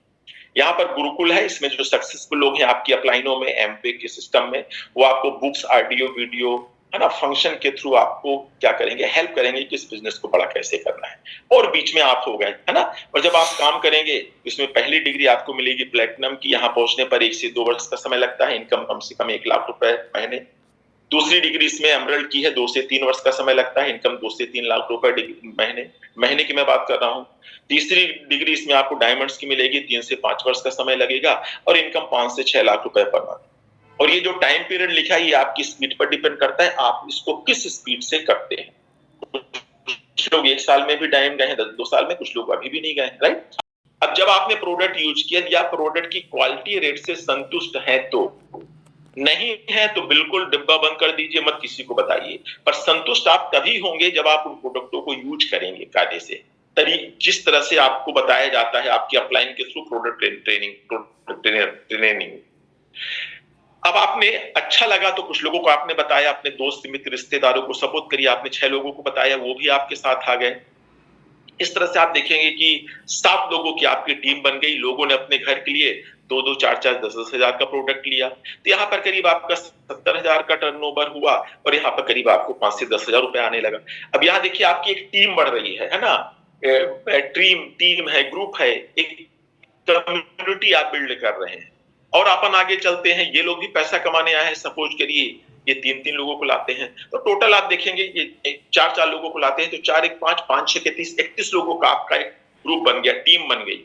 यहाँ पर गुरुकुल है, इसमें जो सक्सेसफुल लोग हैं आपकी अपलाइनों में, एमबे के सिस्टम में, वो आपको बुक्स, ऑडियो, वीडियो, है ना, फंक्शन के थ्रू आपको क्या करेंगे, हेल्प करेंगे कि इस बिजनेस को बड़ा कैसे करना है। और बीच में आप हो गए, है ना। और जब आप काम करेंगे, इसमें पहली डिग्री आपको मिलेगी प्लेटिनम की, यहाँ पहुंचने पर 1 से 2 वर्ष का समय लगता है, इनकम कम से कम 1 लाख रुपए महीने। दूसरी डिग्री इसमें एमरल्ड की है, 2 से 3 वर्ष का समय लगता है, इनकम 2 से 3 लाख रुपए महीने की मैं बात कर रहा हूँ। तीसरी डिग्री इसमें आपको डायमंड्स की मिलेगी, 3 से 5 वर्ष का समय लगेगा, और इनकम 5 से 6 लाख रुपए पर मंथ। और ये जो टाइम पीरियड लिखा है ये आपकी स्पीड पर डिपेंड करता है, आप इसको किस स्पीड से करते हैं। कुछ लोग 1 साल में भी टाइम गए हैं, 2 साल में, कुछ लोग अभी भी नहीं गए, राइट। अब जब आपने प्रोडक्ट यूज किया या प्रोडक्ट की क्वालिटी रेट से संतुष्ट है तो, नहीं है तो बिल्कुल डिब्बा बंद कर दीजिए, मत किसी को बताइए। पर संतुष्ट आप तभी होंगे जब आप उन प्रोडक्टों को यूज करेंगे कायदे से, जिस तरह से आपको बताया जाता है आपकी अपलाइन के थ्रू प्रोडक्ट ट्रेनिंग। अब आपने अच्छा लगा तो कुछ लोगों को आपने बताया, अपने दोस्त मित्र रिश्तेदारों को सपोर्ट करिए, आपने 6 लोगों को बताया, वो भी आपके साथ आ गए। इस तरह से आप देखेंगे कि 7 लोगों की आपकी टीम बन गई, लोगों ने अपने घर के लिए 2-2, 4-4, 10-10 हजार का प्रोडक्ट लिया, तो यहाँ पर करीब आपका 70,000 का टर्नओवर हुआ और यहाँ पर करीब आपको 5 से 10 हजार रुपए आने लगा। अब यहाँ देखिए आपकी एक टीम बढ़ रही है ना, टीम है, ग्रुप है, एक कम्युनिटी आप बिल्ड कर रहे हैं। और अपन आगे चलते हैं, ये लोग भी पैसा कमाने आए हैं, सपोज करिए ये 3-3 लोगों को लाते हैं, तो टोटल आप देखेंगे ये 4-4 लोगों को लाते हैं, तो 4 1 5 5 6 के 30 31 लोगों का आपका एक ग्रुप बन गया, टीम बन गई।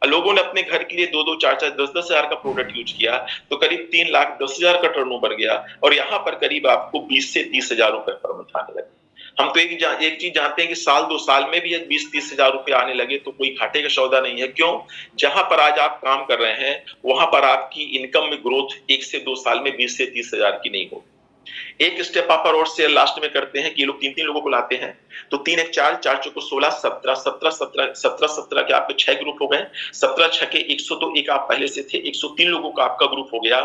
लोगों ने अपने घर के लिए 2-2, 4-4, 10-10 हजार का प्रोडक्ट यूज किया, तो करीब 3,10,000 का टर्नओवर गया और यहाँ पर करीब आपको 20 से 30 हजार रुपए पर मंथ आने लगे। हम तो एक चीज जानते हैं कि साल 2 साल में भी 20-30 हजार रुपए आने लगे तो कोई घाटे का सौदा नहीं है। क्यों? जहां पर आज आप काम कर रहे हैं वहां पर आपकी इनकम में ग्रोथ 1 से 2 साल में 20 से 30 हजार की नहीं होगी। एक स्टेप आप और से लास्ट में करते हैं कि ये लोग 3-3 लोगों को लाते हैं, तो 3 1 4 4 चौको 16 17 17 17 17 17 के आपके 6 ग्रुप हो गए, 17 6 के 100, तो एक आप पहले से थे, 103 लोगों का आपका ग्रुप हो गया।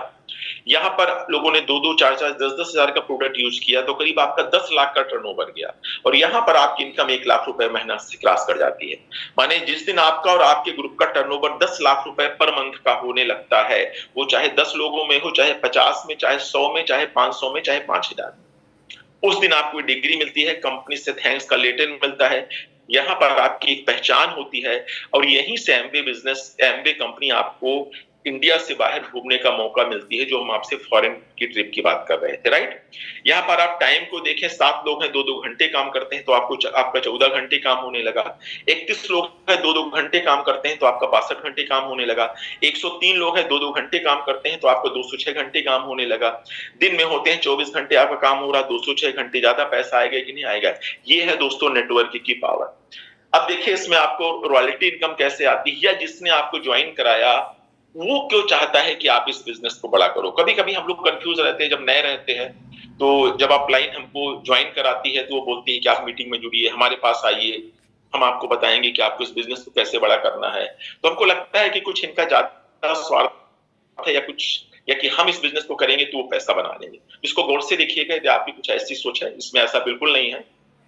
यहाँ पर लोगों ने 2-2 4-4 10-10 हजार का प्रोडक्ट यूज किया, तो करीब आपका 10 लाख का टर्नओवर गया और यहाँ पर आपकी इनकम 1 लाख रुपए महीना से क्रॉस कर जाती है। माने जिस दिन आपका और आपके ग्रुप का टर्नओवर 10 लाख रुपए पर मंथ का होने लगता है, वो चाहे 10 लोगों में हो, चाहे 50 में, चाहे 100 में, चाहे 500 में, चाहे 5,000, उस दिन आपको डिग्री मिलती है, कंपनी से थैंक्स का लेटर मिलता है, यहाँ पर आपकी एक पहचान होती है और यहीं से एमवे कंपनी आपको इंडिया से बाहर घूमने का मौका मिलती है, जो हम आपसे फॉरेन की ट्रिप की बात कर रहे थे, राइट। यहाँ पर आप टाइम को देखें, 7 लोग हैं 2-2 घंटे काम करते हैं तो आपका 14 घंटे काम होने लगा। 31 लोग हैं 2-2 घंटे काम करते हैं तो आपका 62 घंटे काम होने लगा। 103 लोग हैं 2-2 घंटे काम करते हैं तो आपका 206 घंटे काम होने लगा। दिन में होते हैं 24 घंटे आपका काम हो रहा, 206 घंटे, ज्यादा पैसा आएगा कि नहीं आएगा। ये है दोस्तों नेटवर्क की पावर। अब देखिए इसमें आपको रॉयल्टी इनकम कैसे आती है, या जिसने आपको ज्वाइन कराया वो क्यों चाहता है कि आप इस बिजनेस को बड़ा करो। कभी कभी हम लोग कंफ्यूज रहते हैं, जब नए रहते हैं तो जब अपलाइन हमको ज्वाइन कराती है तो वो बोलती है कि आप मीटिंग में जुड़िए, हमारे पास आइए, हम आपको बताएंगे कि आपको इस बिजनेस को कैसे बड़ा करना है। तो हमको लगता है कि कुछ इनका ज्यादा स्वार्थ है या कि हम इस बिजनेस को करेंगे तो वो पैसा बना लेंगे। इसको गौर से देखिएगा, यदि आपकी कुछ ऐसी सोच है, इसमें ऐसा बिल्कुल नहीं है।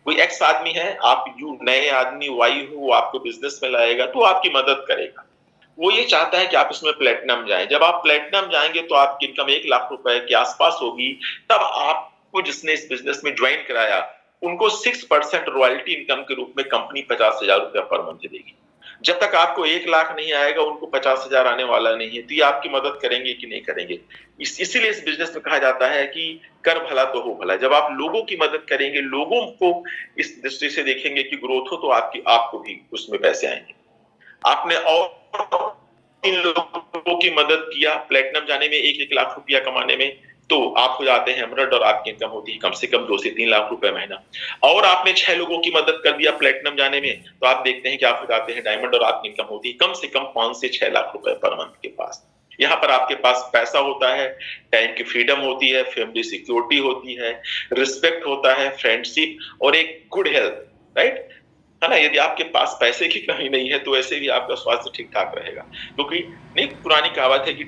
कोई एक्स आदमी है, आप यू नए आदमी वाई हो, वो आपको बिजनेस में लाएगा तो आपकी मदद करेगा। वो ये चाहता है कि आप इसमें प्लेटिनम जाएं। जब आप प्लेटिनम जाएंगे तो आपकी इनकम 1 लाख रुपए के आसपास होगी। तब आपको जिसने इस बिजनेस में ज्वाइन कराया उनको 6% रॉयल्टी इनकम के रूप में कंपनी 50,000 रुपया पर मंथ देगी। जब तक आपको 1 लाख नहीं आएगा उनको 50,000 आने वाला नहीं है। तो ये आपकी मदद करेंगे कि नहीं करेंगे। इसीलिए इस बिजनेस में कहा जाता है कि कर भला तो हो भला। जब आप लोगों की मदद करेंगे, लोगों को इस दृष्टि से देखेंगे कि ग्रोथ हो, तो आपको भी उसमें पैसे आएंगे। आपने और 3 लोगों की मदद किया प्लेटिनम जाने में, 1-1 लाख रुपया कमाने में, तो आप हो जाते हैं एमरल्ड और आपकी इनकम होती है कम से कम 2 से 3 लाख रुपए महीना। और आपने 6 लोगों की मदद कर दिया प्लेटिनम जाने में, तो आप देखते हैं कि आप हो जाते हैं डायमंड और आपकी इनकम होती है कम से कम 5 से 6 लाख रुपए पर मंथ के पास। यहाँ पर आपके पास पैसा होता है, टाइम की फ्रीडम होती है, फैमिली सिक्योरिटी होती है, रिस्पेक्ट होता है, फ्रेंडशिप और एक गुड हेल्थ, राइट है ना। यदि आपके पास पैसे की कमी नहीं है तो ऐसे भी आपका स्वास्थ्य ठीक ठाक रहेगा। क्योंकि नहीं, पुरानी कहावत है कि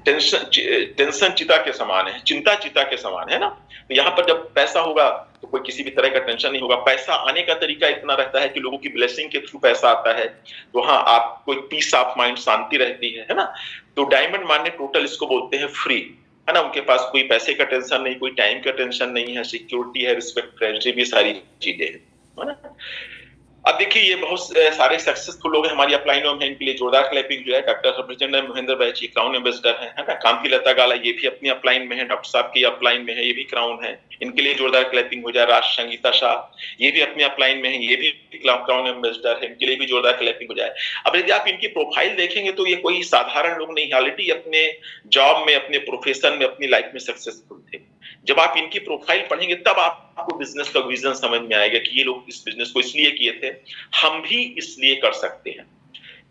टेंशन चिता के समान है, चिंता चिता के समान है ना। तो यहाँ पर जब पैसा होगा तो कोई किसी भी तरह का टेंशन नहीं होगा। पैसा आने का तरीका इतना रहता है कि लोगों की ब्लेसिंग के थ्रू पैसा आता है, तो हाँ आपको पीस ऑफ माइंड, शांति रहती है ना। तो डायमंड माने टोटल इसको बोलते हैं फ्री, है ना। उनके पास कोई पैसे का टेंशन नहीं, कोई टाइम का टेंशन नहीं है, सिक्योरिटी है, रिस्पेक्ट, फ्रेंडशिप, ये सारी चीजें है ना। अब देखिए ये बहुत सारे सक्सेसफुल लोग हैं हमारी अपलाइन में, इनके लिए जोरदार क्लैपिंग जो है। डॉक्टर सुब्रमण्यम महेंद्र बैची क्राउन एम्बेसडर है ना। कांति लता गाला ये भी अपनी अपलाइन में है, डॉक्टर साहब की अपलाइन में है, ये भी क्राउन है। इनके लिए जोरदार क्लैपिंग हो जाए। राज संगीता शाह, ये भी अपने अपलाइन में है, ये भी क्राउन एम्बेसडर है, इनके लिए भी जोरदार क्लैपिंग हो जाए। अब यदि आप इनकी प्रोफाइल देखेंगे तो ये कोई साधारण लोग नहीं, ऑलरेडी अपने जॉब में, अपने प्रोफेशन में, अपनी लाइफ में सक्सेसफुल थे। जब आप इनकी प्रोफाइल पढ़ेंगे तब आपको बिजनेस का विजन समझ में आएगा कि ये लोग इस बिजनेस को इसलिए किए थे, हम भी इसलिए कर सकते हैं।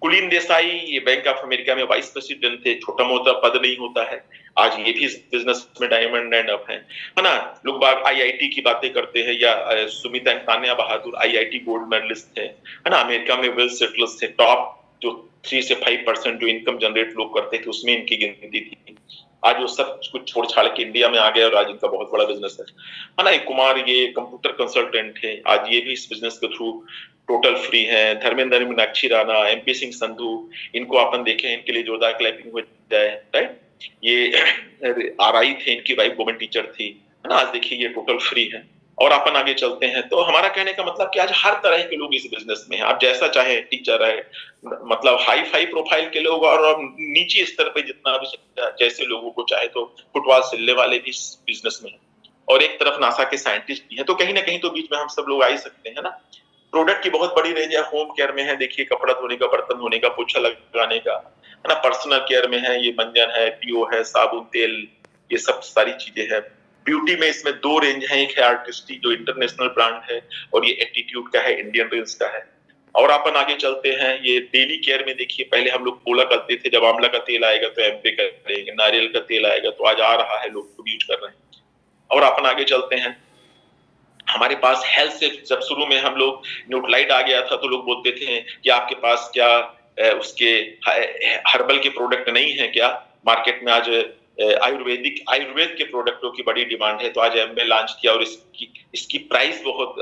कुलीन देसाई ये बैंक ऑफ अमेरिका में वाइस प्रेसिडेंट थे, छोटा मोटा पद नहीं होता है, आज ये भी इस बिजनेस में डायमंड एंड अप है ना। लोग बाग आईआईटी की बातें करते हैं, या सुमिता तानिया बहादुर आईआईटी गोल्ड मेडलिस्ट है ना। अमेरिका में वेल सेटलर्स थे, टॉप जो 3 से 5% जो इनकम जनरेट लोग करते थे उसमें इनकी गिनती थी। आज वो सब कुछ छोड़ छाड़ के इंडिया में आ गए और आज इनका बहुत बड़ा बिजनेस है ना। कुमार ये कंप्यूटर कंसल्टेंट है, आज ये भी इस बिजनेस के थ्रू टोटल फ्री है। धर्मेंद्र मीनाक्षी राणा, एमपी सिंह संधू, इनको अपन देखें, इनके लिए जोरदार क्लैपिंग हो जाए, राइट। ये आरआई थे, इनकी वाइफ गवर्नमेंट टीचर थी, है ना। आज देखिए ये टोटल फ्री है। और अपन आगे चलते हैं तो हमारा कहने का मतलब कि आज हर तरह के लोग इस बिजनेस में हैं। आप जैसा चाहे, टीचर है, मतलब हाई फाई प्रोफाइल के लोग, और नीचे स्तर पे जितना भी जैसे लोगों को चाहे तो फुटबॉल सिलने वाले भी इस बिजनेस में हैं, और एक तरफ नासा के साइंटिस्ट भी हैं। तो कहीं ना कहीं तो बीच में हम सब लोग आ ही सकते हैं ना। प्रोडक्ट की बहुत बड़ी रेंज है। होम केयर में है, देखिए कपड़ा धोने का, बर्तन धोने का, पोछा लगाने का, है ना। पर्सनल केयर में है, ये मंजन है, पीओ है, साबुन, तेल, ये सब सारी चीजें हैं। ब्यूटी में इसमें 2 रेंज है, एक है आर्टिस्टी जो इंटरनेशनल ब्रांड है, और ये एटीट्यूड का है, इंडियन रेंज का है। और अपन आगे चलते हैं, ये डेली केयर में देखिए, पहले हम लोग बोला करते थे जब आंवला का तेल आएगा तो एमपे करेंगे, नारियल का तेल आएगा तो आज आ रहा है, लोग तो यूज कर रहे हैं। और अपन आगे चलते हैं, हमारे पास हेल्थ से जब शुरू में हम लोग न्यूट्रालाइट आ गया था तो लोग बोलते थे कि आपके पास क्या उसके हर्बल के प्रोडक्ट नहीं है क्या मार्केट में। आज आयुर्वेद के प्रोडक्टों की बड़ी डिमांड है, तो आज एमबे लॉन्च किया और इसकी प्राइस बहुत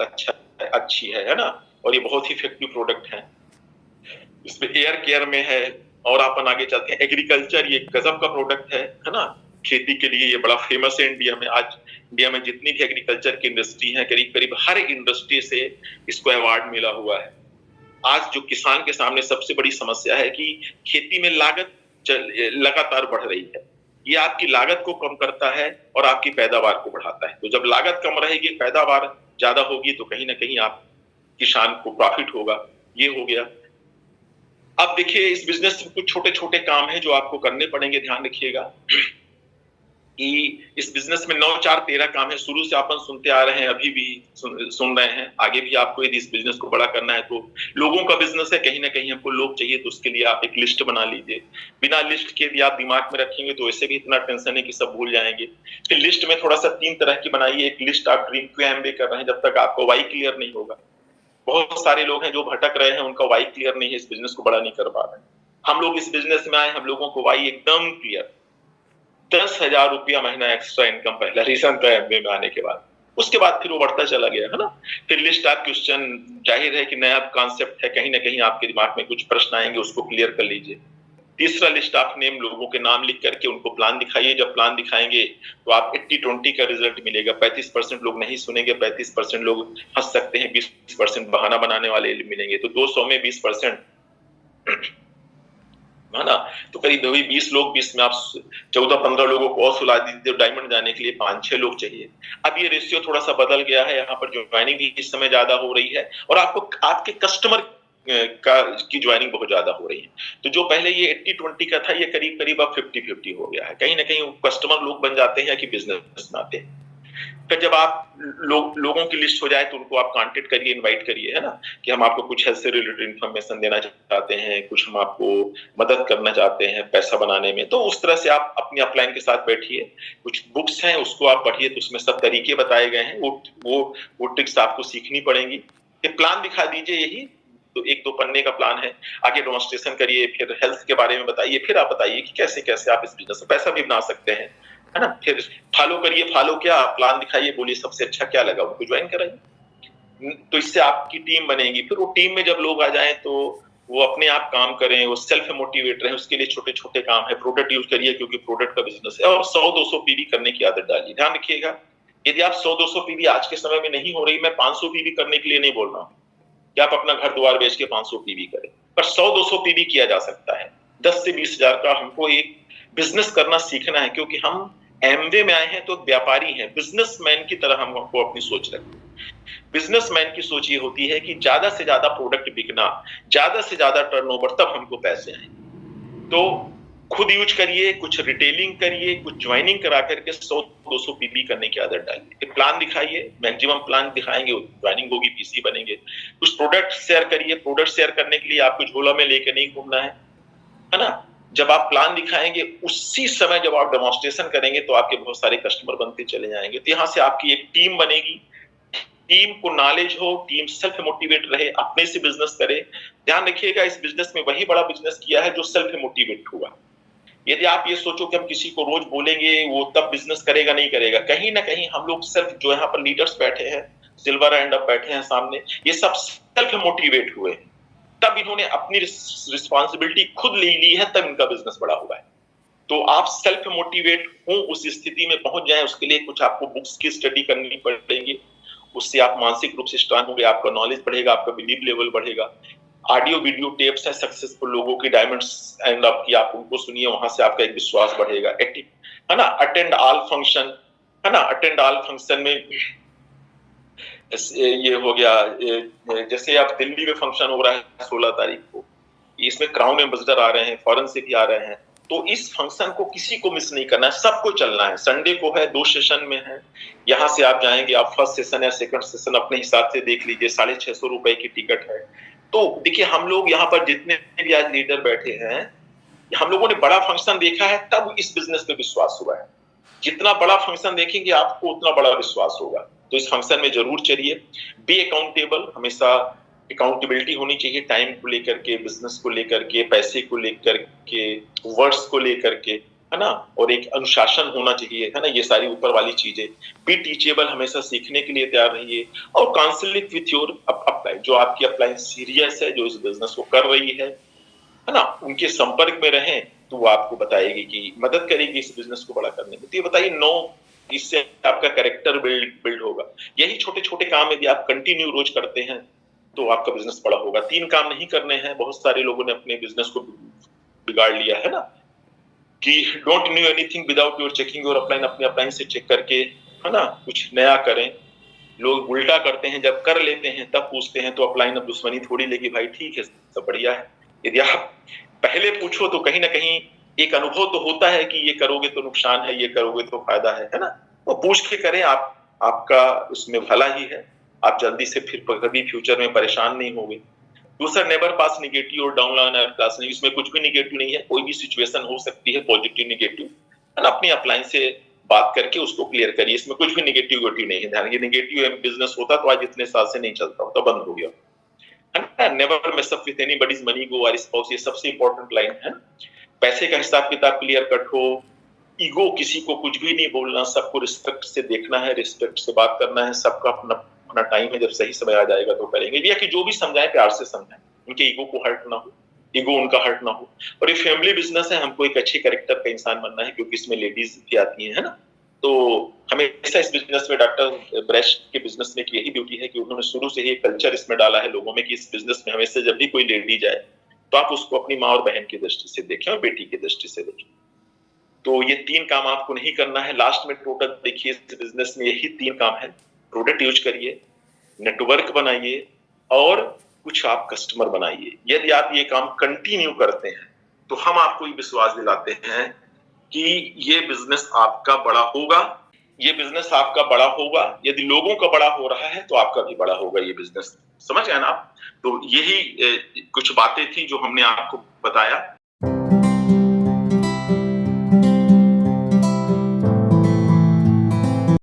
अच्छी है ना। और ये बहुत ही इफेक्टिव प्रोडक्ट है। इसमें एयर केयर में है। और अपन आगे चलते हैं, एग्रीकल्चर ये गजब का प्रोडक्ट है ना। खेती के लिए ये बड़ा फेमस है इंडिया में। आज इंडिया में जितनी भी एग्रीकल्चर की इंडस्ट्री है, करीब करीब हर इंडस्ट्री से इसको अवार्ड मिला हुआ है। आज जो किसान के सामने सबसे बड़ी समस्या है कि खेती में लागत लगातार बढ़ रही है। ये आपकी लागत को कम करता है और आपकी पैदावार को बढ़ाता है। तो जब लागत कम रहेगी, पैदावार ज्यादा होगी, तो कहीं ना कहीं आप किसान को प्रॉफिट होगा। ये हो गया। अब देखिए, इस बिजनेस में कुछ छोटे छोटे काम हैं जो आपको करने पड़ेंगे, ध्यान रखिएगा कि इस बिजनेस में 9 4 13 काम है। शुरू से अपन सुनते आ रहे हैं, अभी भी सुन रहे हैं, आगे भी आपको यदि इस बिजनेस को बड़ा करना है तो लोगों का बिजनेस है, कहीं ना कहीं हमको लोग चाहिए, तो उसके लिए आप एक लिस्ट बना लीजिए। बिना लिस्ट के भी आप दिमाग में रखेंगे तो ऐसे भी इतना टेंशन है कि सब भूल जाएंगे। फिर लिस्ट में थोड़ा सा 3 तरह की बनाइए। एक लिस्ट आप ड्रीम क्यों एमबे कर रहे हैं, जब तक आपको वाई क्लियर नहीं होगा। बहुत सारे लोग हैं जो भटक रहे हैं, उनका वाई क्लियर नहीं है, इस बिजनेस को बड़ा नहीं कर पा रहे हैं। हम लोग इस बिजनेस में आए, हम लोगों को वाई एकदम क्लियर। 10,000 रुपया महीना एक्स्ट्रा इनकम पहला रीजन था एमबे में आने के बाद। उसके बाद फिर वो बढ़ता चला गया, है ना। फिर लिस्ट आप क्वेश्चन, जाहिर है कि नया कॉन्सेप्ट है, कहीं ना कहीं आपके दिमाग में कुछ प्रश्न आएंगे, उसको क्लियर कर लीजिए। तीसरा लिस्ट आप नेम, लोगों के नाम लिख करके उनको प्लान दिखाइए। जब प्लान दिखाएंगे तो आप 80-20 का रिजल्ट मिलेगा। 35% लोग नहीं सुनेंगे, 35% लोग हंस सकते हैं, 20% बहाना बनाने वाले मिलेंगे। तो 200 में 20%, है ना। तो करीब 20 लोग, 20 में आप 14-15 लोगों को और सुला दीजिए। डायमंड जाने के लिए 5-6 लोग चाहिए। अब ये रेशियो थोड़ा सा बदल गया है, यहाँ पर ज्वाइनिंग भी इस समय ज्यादा हो रही है, और आपको आपके कस्टमर की ज्वाइनिंग बहुत ज्यादा हो रही है। तो जो पहले ये 80-20 का था, ये करीब करीब अब 50-50 हो गया है। कहीं ना कहीं कस्टमर लोग बन जाते हैं कि बिजनेस में आते हैं। फिर जब आप लोगों की लिस्ट हो जाए तो उनको आप कांटेक्ट करिए, इनवाइट करिए, है ना, कि हम आपको कुछ हेल्थ से रिलेटेड इन्फॉर्मेशन देना चाहते हैं, कुछ हम आपको मदद करना चाहते हैं पैसा बनाने में। तो उस तरह से आप अपनी अपलाइन के साथ बैठिए। कुछ बुक्स हैं उसको आप पढ़िए, तो उसमें सब तरीके बताए गए हैं। वो ट्रिक्स आपको सीखनी पड़ेंगी। ये प्लान दिखा दीजिए, यही तो 1-2 पन्ने का प्लान है। आगे डेमोंस्ट्रेशन करिए, फिर हेल्थ के बारे में बताइए, फिर आप बताइए कि कैसे कैसे आप इस बिजनेस में पैसा भी बना सकते हैं, है ना। फिर फॉलो करिए। फॉलो क्या, प्लान दिखाइए, बोलिए सबसे अच्छा क्या लगा, उनको ज्वाइन कराइए। तो इससे आपकी टीम बनेगी। फिर वो टीम में जब लोग आ जाएं तो वो अपने आप काम करें, वो सेल्फ मोटिवेट रहे। उसके लिए छोटे छोटे काम है। प्रोडक्ट यूज करिए, क्योंकि प्रोडक्ट का बिजनेस है। और 100-200 पीवी करने की आदत डालिए। ध्यान रखिएगा, यदि आप 100-200 पीवी आज के समय में नहीं हो रही, मैं 500 पीवी करने के लिए नहीं बोल रहा हूँ कि आप अपना घर द्वार बेच के 500 पीवी करें, पर 100-200 पीवी किया जा सकता है। 10 से 20 हजार का हमको एक बिजनेस करना सीखना है, क्योंकि हम एमवे में आए हैं तो व्यापारी हैं, बिजनेसमैन की तरह हमको अपनी सोच रखनी। बिजनेसमैन की सोच ये होती है कि ज्यादा से ज्यादा प्रोडक्ट बिकना, ज्यादा से ज्यादा टर्नओवर, तब हमको पैसे आए। तो खुद यूज करिए, कुछ रिटेलिंग करिए, कुछ ज्वाइनिंग करा करके 100-200 पीपी करने की आदत डालिए। प्लान दिखाइए, मैक्सिमम प्लान दिखाएंगे, ज्वाइनिंग होगी, पीसी बनेंगे। कुछ प्रोडक्ट शेयर करिए, प्रोडक्ट शेयर करने के लिए आपको झोला में लेके नहीं घूमना है ना। जब आप प्लान दिखाएंगे उसी समय जब आप डेमोन्स्ट्रेशन करेंगे तो आपके बहुत सारे कस्टमर बनते चले जाएंगे। तो यहाँ से आपकी एक टीम बनेगी, टीम को नॉलेज हो, टीम सेल्फ मोटिवेट रहे, अपने से बिजनेस करे। ध्यान रखिएगा, इस बिजनेस में वही बड़ा बिजनेस किया है जो सेल्फ मोटिवेट हुआ। यदि आप ये सोचो कि हम किसी को रोज बोलेंगे वो तब बिजनेस करेगा, नहीं करेगा। कहीं ना कहीं हम लोग सेल्फ, जो यहाँ पर लीडर्स बैठे हैं, सिल्वर एंड अप बैठे हैं सामने, ये सब सेल्फ मोटिवेट हुए, तब इन्होंने अपनी रिस्पॉन्सिबिलिटी खुद ले ली है, तब इनका बिजनेस बड़ा हुआ है। तो आप सेल्फ मोटिवेट हो, उस स्थिति में पहुंच जाएं, उसके लिए कुछ आपको बुक्स की स्टडी करनी पड़ेगी। उससे आप मानसिक रूप से स्ट्रांग होंगे, आपका नॉलेज बढ़ेगा, आपका बिलीव लेवल बढ़ेगा। ऑडियो वीडियो टेप्स है सक्सेसफुल लोगों की, डायमंड्स एंड अप की, आप उनको सुनिए, वहां से आपका एक विश्वास बढ़ेगा। है ना, अटेंड ऑल फंक्शन, है ना, अटेंड ऑल फंक्शन में ये हो गया, जैसे आप दिल्ली में फंक्शन हो रहा है 16 तारीख को, इसमें क्राउन एम्बेसडर आ रहे हैं, फॉरेन से भी आ रहे हैं, तो इस फंक्शन को किसी को मिस नहीं करना है, सबको चलना है। संडे को है, 2 सेशन में है, यहाँ से आप जाएंगे, आप फर्स्ट सेशन या सेकंड सेशन अपने हिसाब से देख लीजिए, 650 रुपए की टिकट है। तो देखिए, हम लोग यहाँ पर जितने भी आज लीडर बैठे हैं, हम लोगों ने बड़ा फंक्शन देखा है, तब इस बिजनेस पे विश्वास हुआ है। जितना बड़ा फंक्शन देखेंगे आपको उतना बड़ा विश्वास होगा। तो इस फंक्शन में जरूर चलिए। बी अकाउंटेबल, हमेशा अकाउंटेबिलिटी होनी चाहिए, टाइम को लेकर के, बिजनेस को लेकर के, पैसे को लेकर के, वर्ड्स को लेकर के, है ना, और एक अनुशासन होना चाहिए, है ना, ये सारी ऊपर वाली चीजें। बी टीचेबल, हमेशा सीखने के लिए तैयार रहिए। और काउंसलिंग विथ योर अपलाइन, जो आपकी अपलाइन सीरियस है, जो इस बिजनेस को कर रही है ना, उनके संपर्क में रहें, तो वो आपको बताएगी कि मदद करेगी इस बिजनेस को बड़ा करने में। तो ये बताइए, 9 इससे आपका कैरेक्टर बिल्ड होगा। यही छोटे छोटे काम यदि आप कंटिन्यू रोज करते हैं तो आपका बिजनेस बड़ा होगा। 3 काम नहीं करने हैं, बहुत सारे लोगों ने अपने बिजनेस को बिगाड़ लिया है ना, कि don't new anything without your checking your upline, अपने अपलाइन से चेक करके, है ना, कुछ नया करें। लोग उल्टा करते हैं, जब कर लेते हैं तब पूछते हैं, तो अपलाइन अब दुश्मनी थोड़ी लेगी, भाई ठीक है, सब बढ़िया है। यदि आप पहले पूछो तो कहीं ना कहीं एक अनुभव तो होता है कि ये करोगे तो नुकसान है, ये करोगे तो फायदा है ना। वो पूछ के करें, आपका उसमें भला ही है, आप जल्दी से फिर कभी फ्यूचर में परेशान नहीं होंगे। दूसरा, नेवर पास निगेटिव और डाउन लाइन क्लास नहीं, इसमें कुछ भी निगेटिव नहीं है, कोई भी सिचुएशन हो सकती है, पॉजिटिव निगेटिव, है ना, अपनी अपलाइन से बात करके उसको क्लियर करिए, इसमें कुछ भी निगेटिव नहीं है। ध्यान, ये निगेटिव बिजनेस होता तो आज इतने साल से नहीं चलता होता, बंद हो गया। Never mess up with anybody's money, go or spouse, ये सबसे इंपॉर्टेंट लाइन है। पैसे का हिसाब किताब क्लियर कट हो, ईगो, किसी को कुछ भी नहीं बोलना, सबको रिस्पेक्ट से देखना है, रिस्पेक्ट से बात करना है, सबका अपना टाइम है, जब सही समय आ जाएगा तो करेंगे। या कि जो भी समझाए प्यार से समझाएं, उनके ईगो को हर्ट ना हो, ईगो उनका हर्ट ना हो। और ये फैमिली बिजनेस है, हमको एक अच्छे कैरेक्टर का इंसान बनना है, क्योंकि इसमें लेडीज भी आती है ना। तो हमेशा इस बिजनेस में, डॉक्टर ब्रैश के बिजनेस में यही ब्यूटी है कि उन्होंने शुरू से ही कल्चर इसमें डाला है लोगों में, कि इस बिजनेस में हमेशा जब भी कोई लेडी जाए तो आप उसको अपनी माँ और बहन की दृष्टि से देखें और बेटी की दृष्टि से देखें। तो ये 3 काम आपको नहीं करना है। लास्ट में टोटल देखिए, इस बिजनेस में यही 3 काम है। प्रोडक्ट यूज करिए, नेटवर्क बनाइए, और कुछ आप कस्टमर बनाइए। यदि आप ये काम कंटिन्यू करते हैं तो हम आपको ये विश्वास दिलाते हैं कि ये बिजनेस आपका बड़ा होगा, ये बिजनेस आपका बड़ा होगा। यदि लोगों का बड़ा हो रहा है तो आपका भी बड़ा होगा ये बिजनेस। समझ गए ना आप? तो यही कुछ बातें थी जो हमने आपको बताया।